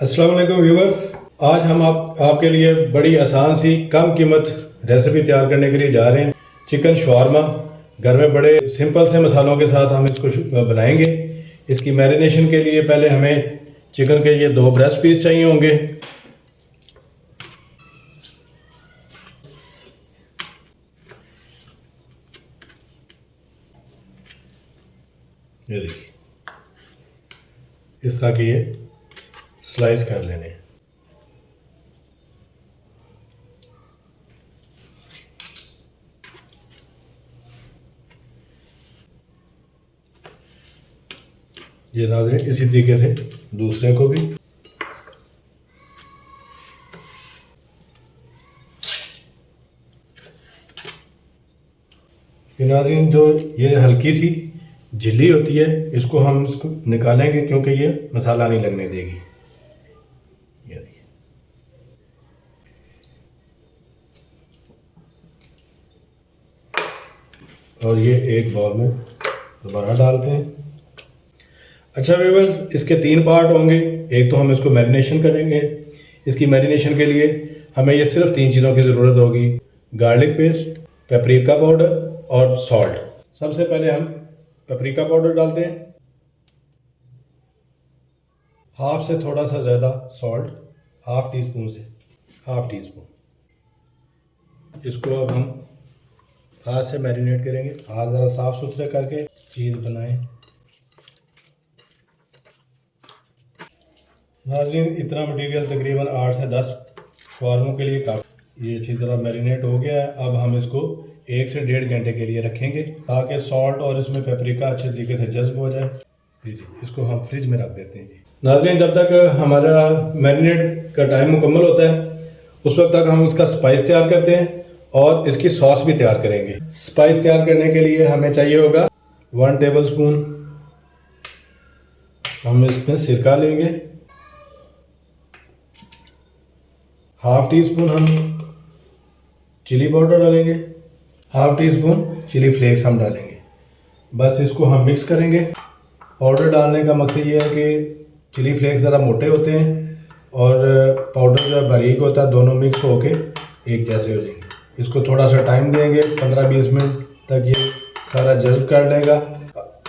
अस्सलाम वालेकुम व्यूवर्स। आज हम आपके लिए बड़ी आसान सी कम कीमत रेसिपी तैयार करने के लिए जा रहे हैं। चिकन शवारमा घर में बड़े सिंपल से मसालों के साथ हम इसको बनाएंगे। इसकी मैरिनेशन के लिए पहले हमें चिकन के ये 2 ब्रेस्ट पीस चाहिए होंगे। ये देखिए, इस तरह के ये स्लाइस कर लेने हैं। ये नाज़रीन इसी तरीके से दूसरे को भी। ये नाज़रीन जो ये हल्की सी झिल्ली होती है इसको हम इसको निकालेंगे क्योंकि ये मसाला नहीं लगने देगी। ये देखिए, और ये एक बाउल में दोबारा डालते हैं। अच्छा व्यूअर्स, इसके 3 पार्ट होंगे। एक तो हम इसको मैरिनेशन करेंगे। इसकी मैरिनेशन के लिए हमें ये सिर्फ 3 चीज़ों की ज़रूरत होगी: गार्लिक पेस्ट, पेपरिका पाउडर और सॉल्ट। सबसे पहले हम पेपरिका पाउडर डालते हैं, हाफ से थोड़ा सा ज़्यादा सॉल्ट, हाफ टी स्पून से हाफ टी स्पून। इसको अब हम हाथ से मैरिनेट करेंगे। हाथ ज़रा साफ़ सुथरे करके चीज़ बनाएं। नाज़रीन, इतना मटेरियल तकरीबन 8 से 10 शवारमों के लिए काफ़ी। ये अच्छी तरह मैरिनेट हो गया है। अब हम इसको 1 से 1.5 घंटे के लिए रखेंगे ताकि सॉल्ट और इसमें पेपरिका अच्छे तरीके से जज्ब हो जाए। जी, इसको हम फ्रिज में रख देते हैं। जी नाज़रीन, जब तक हमारा मैरिनेट का टाइम मुकम्मल होता है उस वक्त तक हम इसका स्पाइस तैयार करते हैं और इसकी सॉस भी तैयार करेंगे। स्पाइस तैयार करने के लिए हमें चाहिए होगा 1 टेबल स्पून हम इसमें सिरका लेंगे, हाफ टी स्पून हम चिली पाउडर डालेंगे, half teaspoon chilli flakes हम डालेंगे। बस इसको हम मिक्स करेंगे। पाउडर डालने का मकसद ये है कि चिली फ्लेक्स ज़रा मोटे होते हैं और पाउडर जो बारीक होता है, दोनों मिक्स होके एक जैसे हो जाएंगे। इसको थोड़ा सा टाइम देंगे, 15-20 मिनट तक ये सारा जज्ब कर लेगा।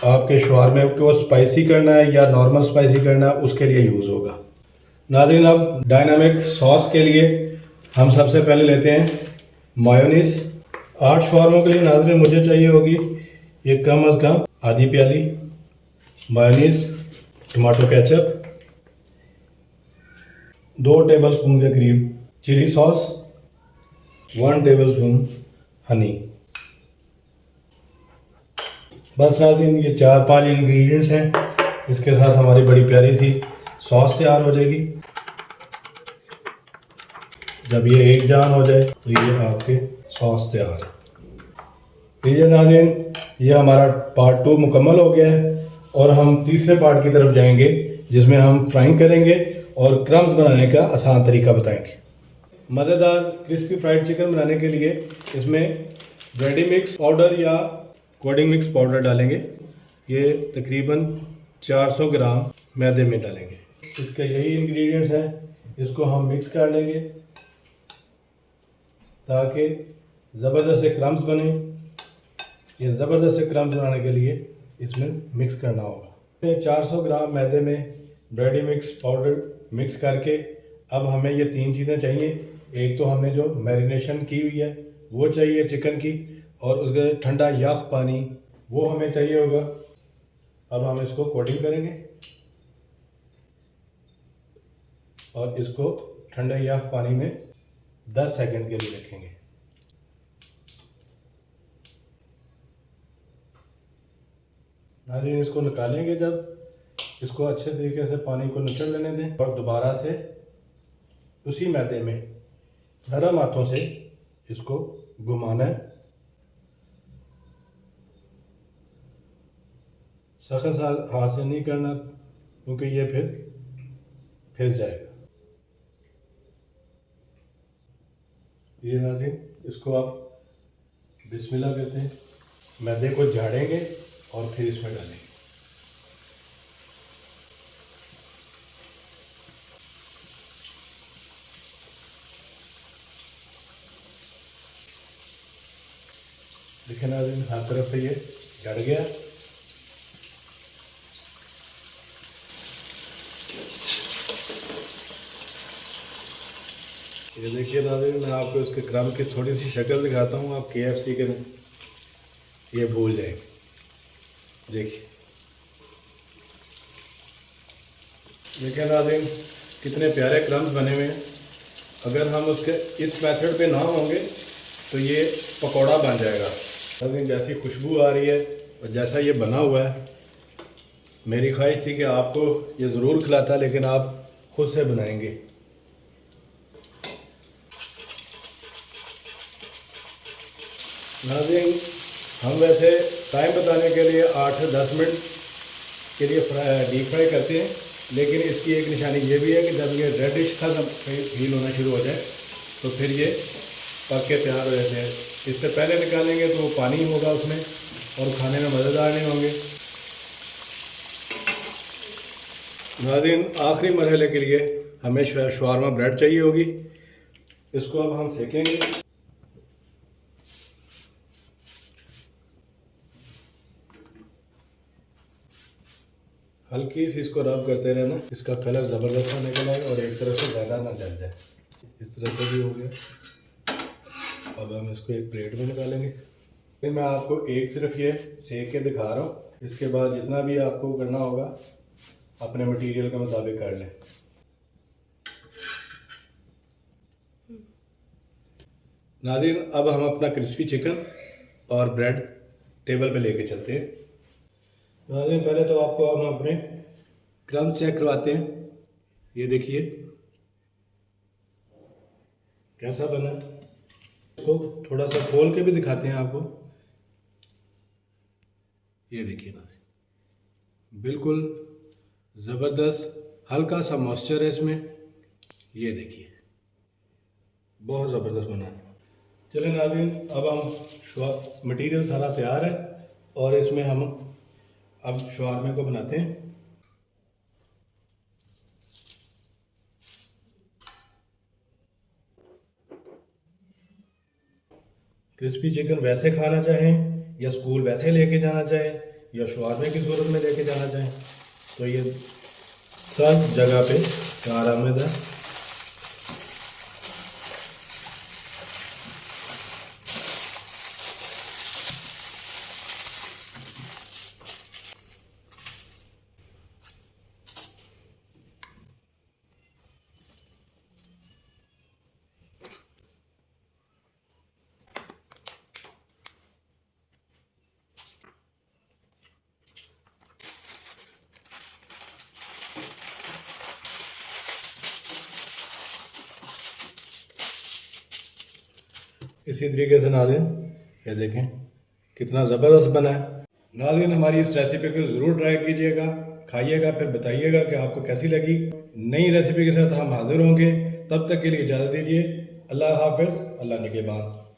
आपके शवारमे को स्पाइसी करना है या नॉर्मल स्पाइसी करना है उसके लिए यूज़ होगा। नाज़रीन, अब डायनामिक सॉस के लिए हम सबसे पहले लेते हैं मायोनीज़। 8 शवारमों के लिए नाज़रीन मुझे चाहिए होगी ये कम अज़ कम आधी प्याली mayonnaise. Tomato ketchup, 2 tablespoon के करीब chilli sauce, 1 tablespoon honey. बस नाज़रीन, ये 4-5 इंग्रेडिएंट्स हैं। इसके साथ हमारी बड़ी प्यारी सी सॉस तैयार हो जाएगी। जब ये एक जान हो जाए तो ये आपके सॉस तैयार है। लीजिए नाज़रीन, ये हमारा पार्ट 2 मुकम्मल हो गया है और हम तीसरे पार्ट की तरफ जाएंगे जिसमें हम फ्राइंग करेंगे और क्रम्स बनाने का आसान तरीका बताएंगे। मज़ेदार क्रिस्पी फ्राइड चिकन बनाने के लिए इसमें रेडी मिक्स पाउडर या कोडिंग मिक्स पाउडर डालेंगे। ये तकरीबन 400 ग्राम मैदे में डालेंगे। इसके यही इंग्रेडिएंट्स हैं। इसको हम मिक्स कर लेंगे ताकि ज़बरदस्त से क्रम्स बने। ये ज़बरदस्त से क्रम्स बनाने के लिए इसमें मिक्स करना होगा। 400 ग्राम मैदे में रेडी मिक्स पाउडर मिक्स करके अब हमें ये 3 चीज़ें चाहिए। एक तो हमने जो मैरिनेशन की हुई है वो चाहिए चिकन की, और उसका ठंडा याख पानी वो हमें चाहिए होगा। अब हम इसको कोटिंग करेंगे और इसको ठंडा याख पानी में 10 सेकंड के लिए रखेंगे। नाज़रीन, इसको निकालेंगे जब इसको अच्छे तरीके से पानी को निचड़ लेने दें और दोबारा से उसी मैदे में नरम हाथों से इसको घुमाना है। सख्त हाथ से नहीं करना क्योंकि ये फिर फिस जाएगा। ये नाज़रीन, इसको आप बिस्मिल्लाह कहते हैं। मैदे को झाड़ेंगे और फिर इसमें डालेंगे। देखिए नाज़रीन, हर तरफ से ये चढ़ गया। ये देखिए नाज़रीन, मैं आपको इसके क्रम की थोड़ी सी शक्ल दिखाता हूँ, आप KFC के ये भूल जाएंगे। देखिए देखिए नाज़रीन, कितने प्यारे क्रम्स बने हुए हैं। अगर हम उसके इस मेथड पे ना होंगे तो ये पकौड़ा बन जाएगा। नाज़रीन, जैसी खुशबू आ रही है और जैसा ये बना हुआ है, मेरी ख्वाहिश थी कि आपको ये ज़रूर खिलाता, लेकिन आप खुद से बनाएंगे। नाज़रीन, हम वैसे टाइम बताने के लिए 8 से 10 मिनट के लिए डीप फ्राई करते हैं, लेकिन इसकी एक निशानी ये भी है कि जब ये रेडिश सा फील होना शुरू हो जाए तो फिर ये पक के तैयार हो जाते हैं। इससे पहले निकालेंगे तो पानी होगा उसमें और खाने में मज़ेदार नहीं होंगे। नाज़रीन, आखिरी मरहले के लिए हमें शवारमा ब्रेड चाहिए होगी। इसको अब हम सेकेंगे। हल्की सी इसको रब करते रहना, इसका कलर ज़बरदस्त होने के लिए और एक तरफ से ज़्यादा ना जल जाए। इस तरह से भी हो गया। अब हम इसको एक प्लेट में निकालेंगे। फिर मैं आपको एक सिर्फ ये सेक के दिखा रहा हूँ, इसके बाद जितना भी आपको करना होगा अपने मटेरियल के मुताबिक कर लें। नाज़रीन, अब हम अपना क्रिस्पी चिकन और ब्रेड टेबल पे लेके चलते हैं। नाज़रीन, पहले तो आपको हम अपने क्रम्स चेक करवाते हैं। ये देखिए कैसा बना है। इसको थोड़ा सा खोल के भी दिखाते हैं आपको। ये देखिए नाज़रीन, बिल्कुल ज़बरदस्त, हल्का सा मॉइस्चर है इसमें। ये देखिए बहुत ज़बरदस्त बना है। चलिए नाज़रीन, अब हम मटेरियल सारा तैयार है और इसमें हम अब शवारमे को बनाते हैं। क्रिस्पी चिकन वैसे खाना चाहें या स्कूल वैसे लेके जाना चाहें या शवारमे की सूरत में लेके जाना चाहें तो ये सब जगह पे कारआमद है। इसी तरीके से नाज़रीन, ये देखें कितना ज़बरदस्त बना है। नाज़रीन, हमारी इस रेसिपी को ज़रूर ट्राई कीजिएगा, खाइएगा, फिर बताइएगा कि आपको कैसी लगी। नई रेसिपी के साथ हम हाजिर होंगे, तब तक के लिए इजाज़त दीजिए। अल्लाह हाफ़िज़, अल्लाह निगहबान।